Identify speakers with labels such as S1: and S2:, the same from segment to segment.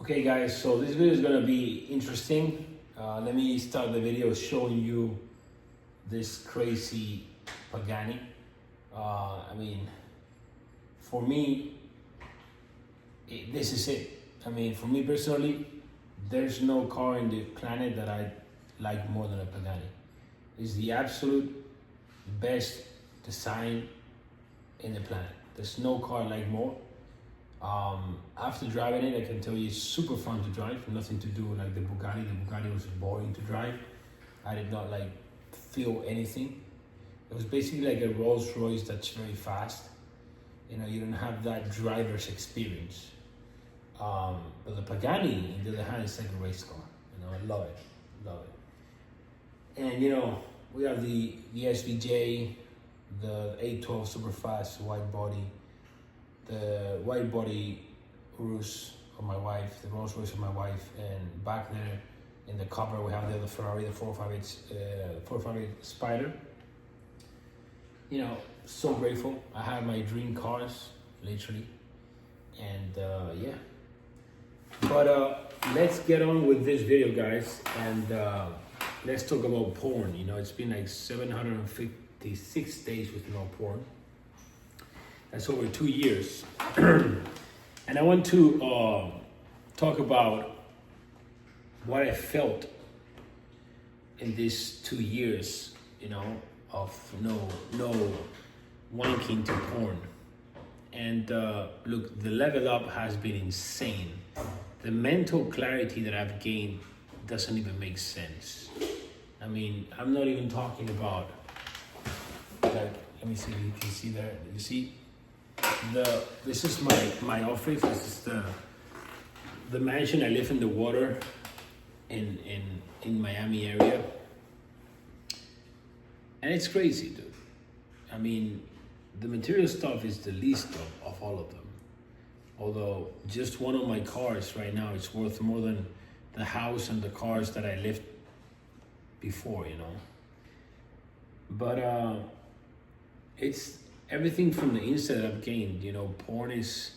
S1: Okay guys, so this video is gonna be interesting. Let me start the video showing you this crazy Pagani. For me, this is it. For me personally, there's no car in the planet that I like more than a Pagani. It's the absolute best design in the planet. There's no car I like more. After driving it, I can tell you it's super fun to drive. Nothing to do like the Bugatti. The Bugatti was boring to drive. I did not feel anything. It was basically like a Rolls Royce that's very fast. You don't have that driver's experience. But the Pagani, on the other hand, is like a race car. I love it. And we have the SVJ, the 812 super fast wide body, the wide body Urus of my wife, the Rolls Royce of my wife, and back there in the cover we have the other Ferrari, the 458 Spider. So grateful. I have my dream cars, literally, and yeah. But let's get on with this video, guys, and let's talk about porn. It's been like 756 days with no porn. That's over 2 years. And I want to talk about what I felt in these 2 years, of no wanking to porn. And look, the level up has been insane. The mental clarity that I've gained doesn't even make sense. I'm not even talking about, let me see if you can see there. You see? This is my office. This is the mansion. I live in the water in Miami area, and it's crazy, dude. The material stuff is the least of all of them. Although just one of my cars right now is worth more than the house and the cars that I lived before. But it's everything from the inside I've gained. Porn is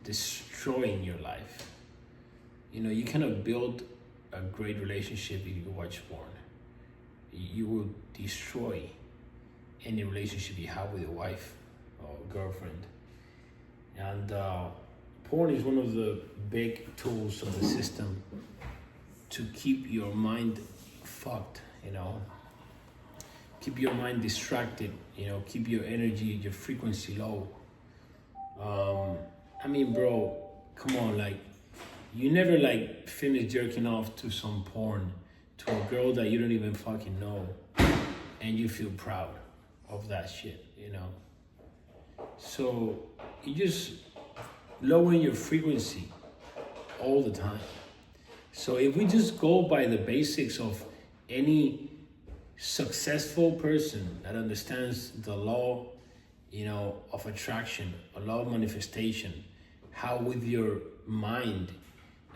S1: destroying your life. You cannot build a great relationship if you watch porn. You will destroy any relationship you have with your wife or girlfriend. And porn is one of the big tools of the system to keep your mind fucked, keep your mind distracted, keep your energy, your frequency low. Bro, come on, you never finish jerking off to some porn to a girl that you don't even fucking know, and you feel proud of that shit, So you just lowering your frequency all the time. So if we just go by the basics of any successful person that understands the law, of attraction, a law of manifestation, how with your mind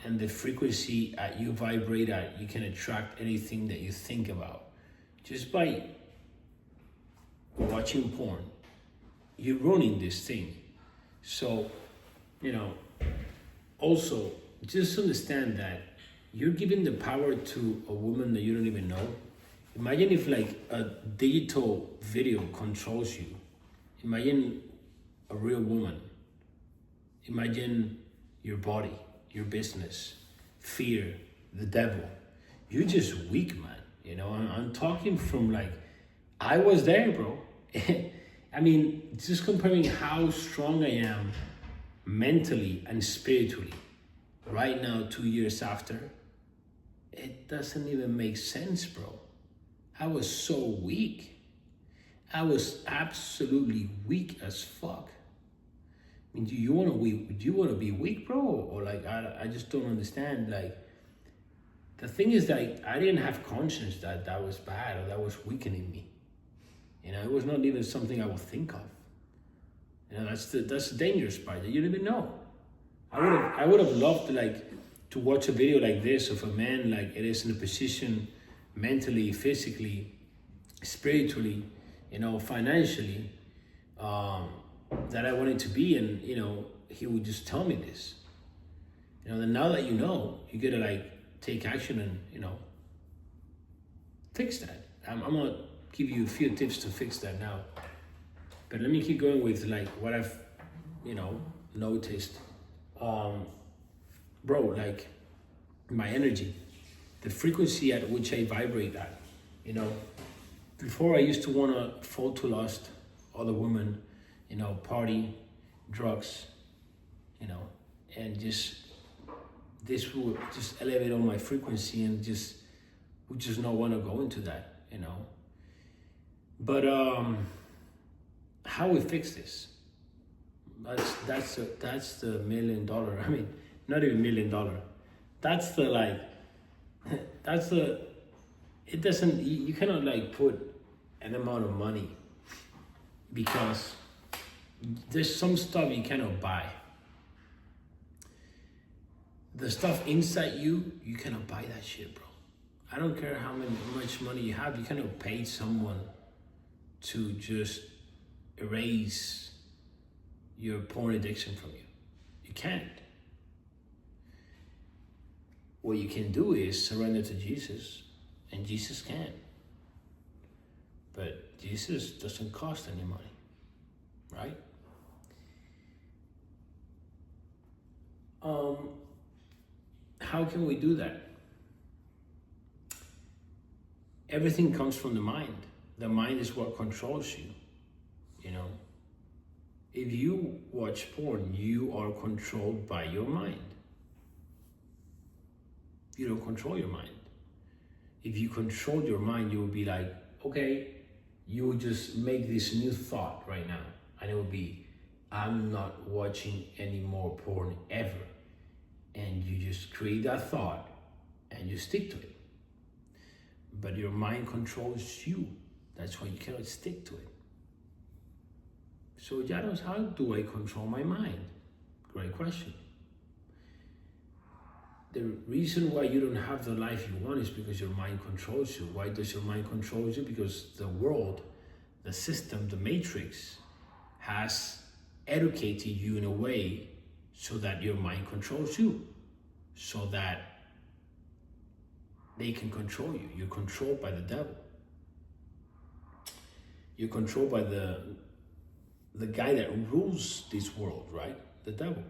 S1: and the frequency you vibrate at, you can attract anything that you think about. Just by watching porn, you're ruining this thing. So, also just understand that you're giving the power to a woman that you don't even know. Imagine if a digital video controls you. Imagine a real woman. Imagine your body, your business, fear, the devil. You're just weak, man. I'm talking from I was there, bro. Just comparing how strong I am mentally and spiritually right now, 2 years after, it doesn't even make sense, bro. I was so weak. I was absolutely weak as fuck. Do you want to be weak, bro? Or I just don't understand. The thing is that I didn't have conscience that was bad or that was weakening me. It was not even something I would think of. That's the dangerous part, that you don't even know. I would have loved to watch a video like this of a man it is in a position mentally, physically, spiritually, financially, that I wanted to be, and he would just tell me this. Then now that you gotta like take action and fix that. I'm gonna give you a few tips to fix that now. But let me keep going with like what I've noticed. Bro, like my energy, the frequency at which I vibrate at. Before I used to wanna fall to lust, other women, party, drugs, and this will just elevate on my frequency and would just not want to go into that, But how we fix this? That's the $1 million. I mean, not even $1 million. That's the like. That's the. It doesn't. You cannot like put an amount of money because there's some stuff you cannot buy. The stuff inside you cannot buy that shit, bro. I don't care how much money you have, you cannot pay someone to just erase your porn addiction from you. You can't. What you can do is surrender to Jesus, and Jesus can. But Jesus doesn't cost any money, right? How can we do that? Everything comes from the mind. The mind is what controls you, If you watch porn, you are controlled by your mind. You don't control your mind. If you control your mind, you will be like, okay, you will just make this new thought right now. And it will be, I'm not watching any more porn ever. And you just create that thought and you stick to it. But your mind controls you. That's why you cannot stick to it. So Llados, how do I control my mind? Great question. The reason why you don't have the life you want is because your mind controls you. Why does your mind control you? Because the world, the system, the matrix has educated you in a way so that your mind controls you, so that they can control you. You're controlled by the devil. You're controlled by the guy that rules this world, right? The devil.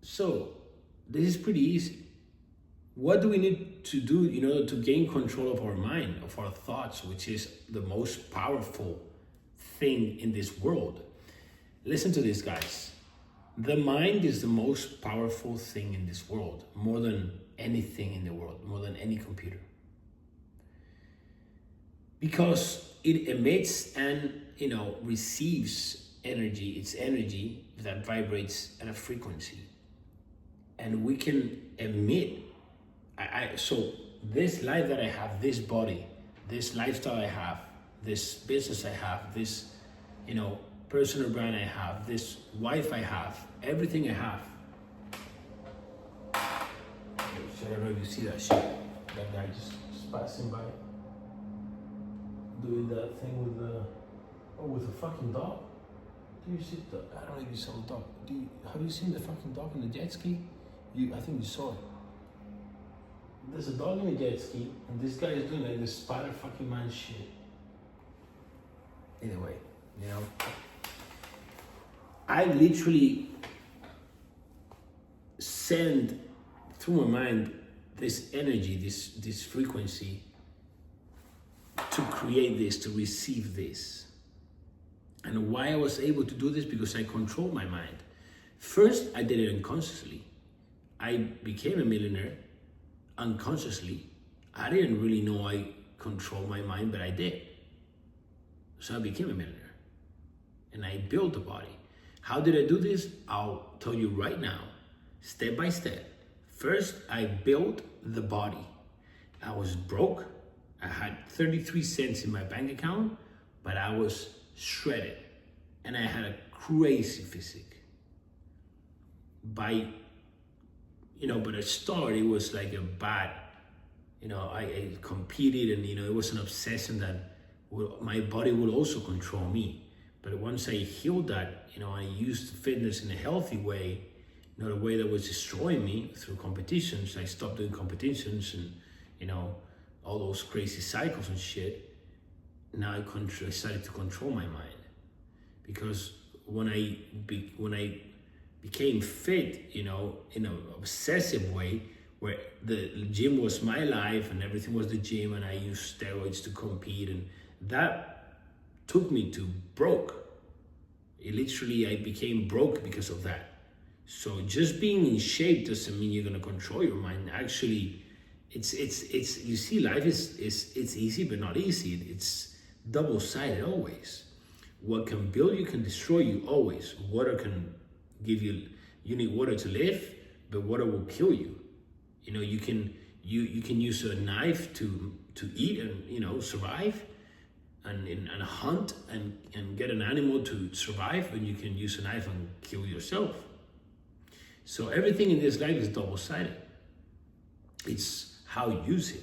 S1: So this is pretty easy. What do we need to do in order to gain control of our mind, of our thoughts, which is the most powerful thing in this world? Listen to this, guys. The mind is the most powerful thing in this world, more than anything in the world, more than any computer. Because it emits and, receives energy. It's energy that vibrates at a frequency. And we can emit. So this life that I have, this body, this lifestyle I have, this business I have, this, personal brand I have, this wife I have, everything I have. I don't know if you see that shit. That guy just passing by, doing that thing with the fucking dog. Do you see the? I don't know if you saw the dog. Have you seen the fucking dog in the jet ski? I think you saw it. There's a dog in a jet ski, and this guy is doing like this Spider fucking man shit. Anyway, I literally send through my mind this energy, this frequency to create this, to receive this. And why I was able to do this? Because I controlled my mind. First, I did it unconsciously. I became a millionaire unconsciously. I didn't really know I controlled my mind, but I did. So I became a millionaire. And I built a body. How did I do this? I'll tell you right now, step by step. First, I built the body. I was broke. I had 33 cents in my bank account, but I was shredded. And I had a crazy physique. But at start, it was like a bad, I competed and, it was an obsession that my body would also control me. But once I healed that, I used fitness in a healthy way, not a way that was destroying me through competitions. I stopped doing competitions and, all those crazy cycles and shit. Now I decided to control my mind, because when I became fit, in an obsessive way, where the gym was my life and everything was the gym, and I used steroids to compete, and that took me to broke. I became broke because of that. So just being in shape doesn't mean you're gonna control your mind. Actually, it's you see, life is easy but not easy. It's double-sided always. What can build you can destroy you always. Water can give you need water to live, but water will kill you. You can use a knife to eat and survive and hunt and get an animal to survive, and you can use a knife and kill yourself. So everything in this life is double-sided. It's how you use it.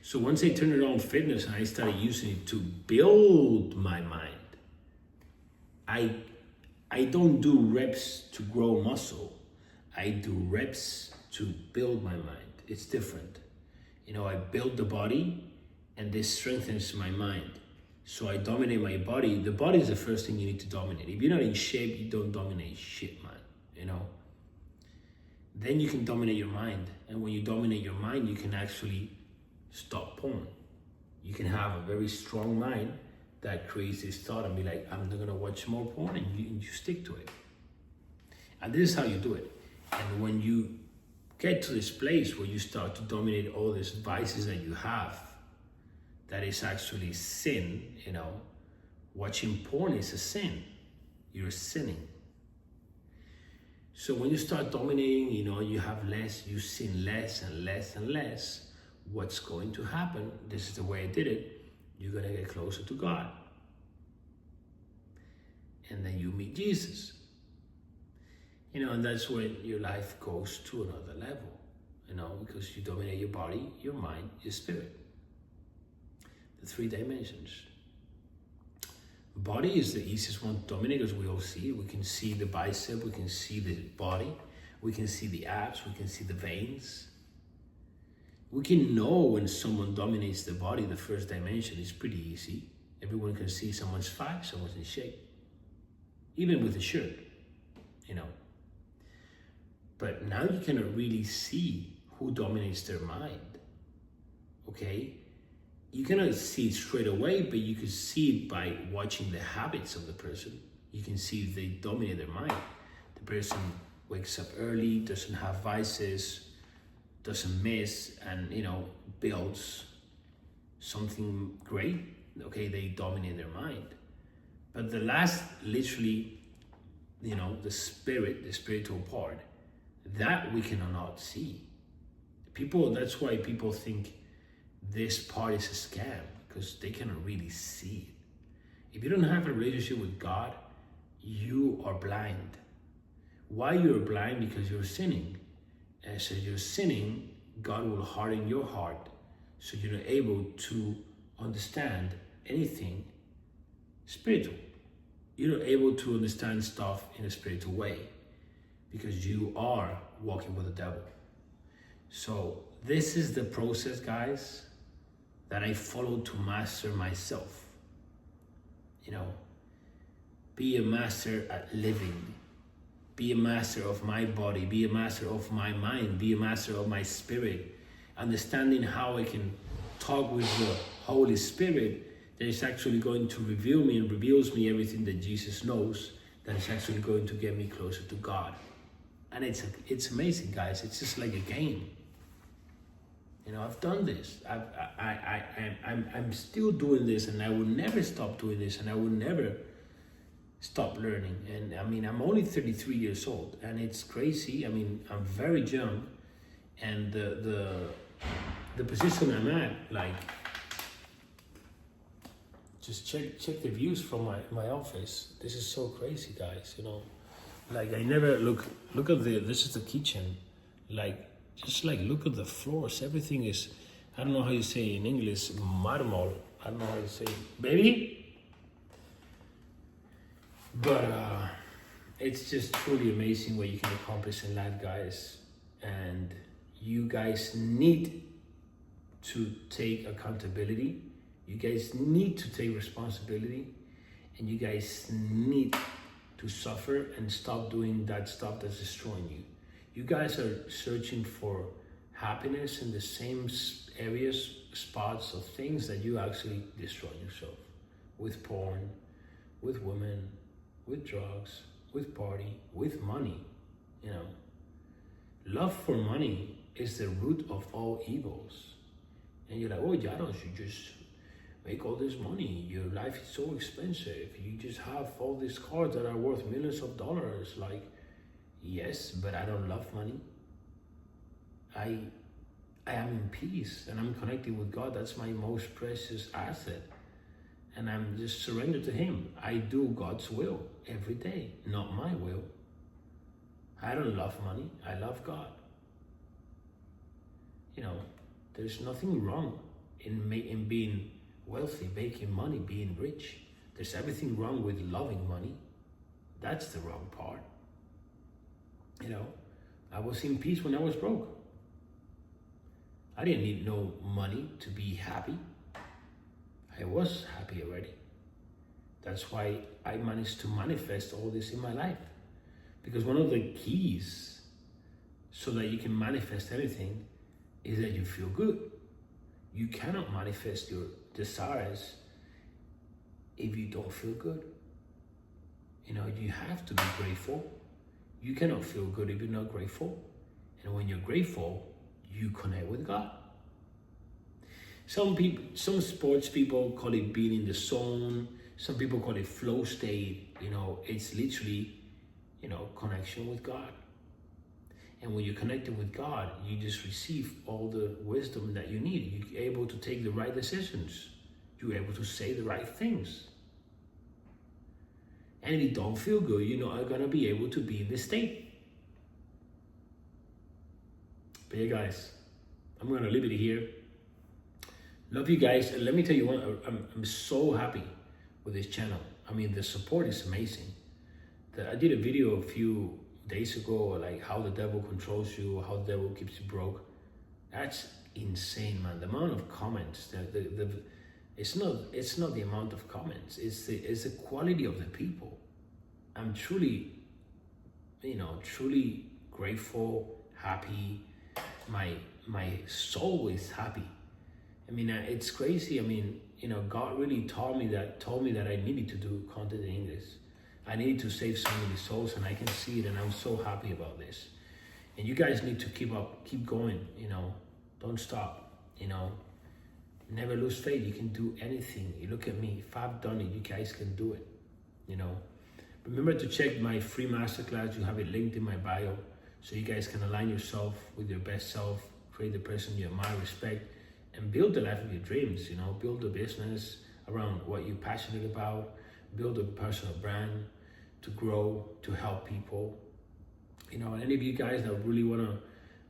S1: So once I turned it on fitness and I started using it to build my mind, I don't do reps to grow muscle. I do reps to build my mind. It's different. I build the body, and this strengthens my mind. So I dominate my body. The body is the first thing you need to dominate. If you're not in shape, you don't dominate shit, man. Then you can dominate your mind. And when you dominate your mind, you can actually stop porn. You can have a very strong mind that creates this thought and be like, I'm not gonna watch more porn, and you stick to it. And this is how you do it. And when you get to this place where you start to dominate all these vices that you have, that is actually sin, watching porn is a sin. You're sinning. So when you start dominating, you have less, you sin less and less and less. What's going to happen, this is the way I did it, you're gonna get closer to God. And then you meet Jesus. And that's when your life goes to another level, because you dominate your body, your mind, your spirit. The 3 dimensions. Body is the easiest one to dominate, because we all see it. We can see the bicep, we can see the body, we can see the abs, we can see the veins. We can know when someone dominates the body, the first dimension is pretty easy. Everyone can see someone's fat, someone's in shape. Even with a shirt, But now you cannot really see who dominates their mind, okay? You cannot see it straight away, but you can see it by watching the habits of the person. You can see if they dominate their mind. The person wakes up early, doesn't have vices, doesn't miss, and builds something great. Okay, they dominate their mind. But the last, literally, the spiritual part, that we cannot see. That's why people think this part is a scam, because they cannot really see it. If you don't have a relationship with God, you are blind. Why you're blind? Because you're sinning. And so you're sinning, God will harden your heart, so you're not able to understand anything spiritual. You're not able to understand stuff in a spiritual way, because you are walking with the devil. So this is the process, guys, that I follow to master myself. Be a master at living. Be a master of my body. Be a master of my mind. Be a master of my spirit. Understanding how I can talk with the Holy Spirit that is actually going to reveal me and reveals me everything that Jesus knows, that is actually going to get me closer to God. And it's amazing, guys. It's just like a game. I've done this. I'm still doing this, and I will never stop doing this, and I will never stop learning. And I'm only 33 years old, and it's crazy. I'm very young, and the position I'm at, like, just check the views from my office. This is so crazy, guys. Like, I never look at this is the kitchen, like. Just look at the floors. Everything is, I don't know how you say in English, mármol. I don't know how you say, baby? But it's just truly amazing what you can accomplish in life, guys. And you guys need to take accountability. You guys need to take responsibility. And you guys need to suffer and stop doing that stuff that's destroying you. You guys are searching for happiness in the same areas, spots of things that you actually destroy yourself. With porn, with women, with drugs, with party, with money. You know, love for money is the root of all evils. And you're like, oh, Llados, you just make all this money. Your life is so expensive. You just have all these cars that are worth millions of dollars. Like, yes, but I don't love money. I am in peace and I'm connected with God. That's my most precious asset. And I'm just surrendered to Him. I do God's will every day, not my will. I don't love money. I love God. You know, there's nothing wrong in being wealthy, making money, being rich. There's everything wrong with loving money. That's the wrong part. You know, I was in peace when I was broke. I didn't need no money to be happy. I was happy already. That's why I managed to manifest all this in my life. Because one of the keys so that you can manifest anything is that you feel good. You cannot manifest your desires if you don't feel good. You know, you have to be grateful. You cannot feel good if you're not grateful. And when you're grateful, you connect with God. Some sports people call it being in the zone. Some people call it flow state. You know, it's literally, you know, connection with God. And when you're connected with God, you just receive all the wisdom that you need. You're able to take the right decisions. You're able to say the right things. And if you don't feel good, you're not going to be able to be in this state. But yeah, guys, I'm going to leave it here. Love you guys. And let me tell you one, I'm so happy with this channel. I mean, the support is amazing. I did a video a few days ago, like how the devil controls you, how the devil keeps you broke. That's insane, man. The amount of comments, it's not the amount of comments, it's the quality of the people. I'm truly, you know, truly grateful, happy. My soul is happy. I mean, it's crazy. I mean, you know, God really told me that I needed to do content in English. I needed to save so many souls, and I can see it, and I'm so happy about this. And you guys need to keep going, you know, don't stop, you know, never lose faith. You can do anything. You look at me, if I've done it, you guys can do it, you know. Remember to check my free masterclass. You have it linked in my bio, so you guys can align yourself with your best self, create the person you admire, respect, and build the life of your dreams, you know. Build a business around what you're passionate about, build a personal brand to grow, to help people, you know. And any of you guys that really want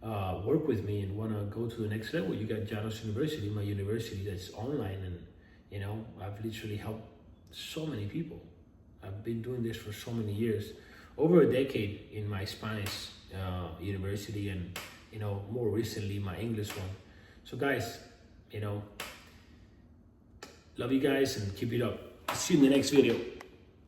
S1: to work with me and want to go to the next level, you got Llados University, my university that's online, and you know, I've literally helped so many people. I've been doing this for so many years, over a decade in my Spanish university, and you know, more recently my English one. So guys, you know, love you guys and keep it up. See you in the next video.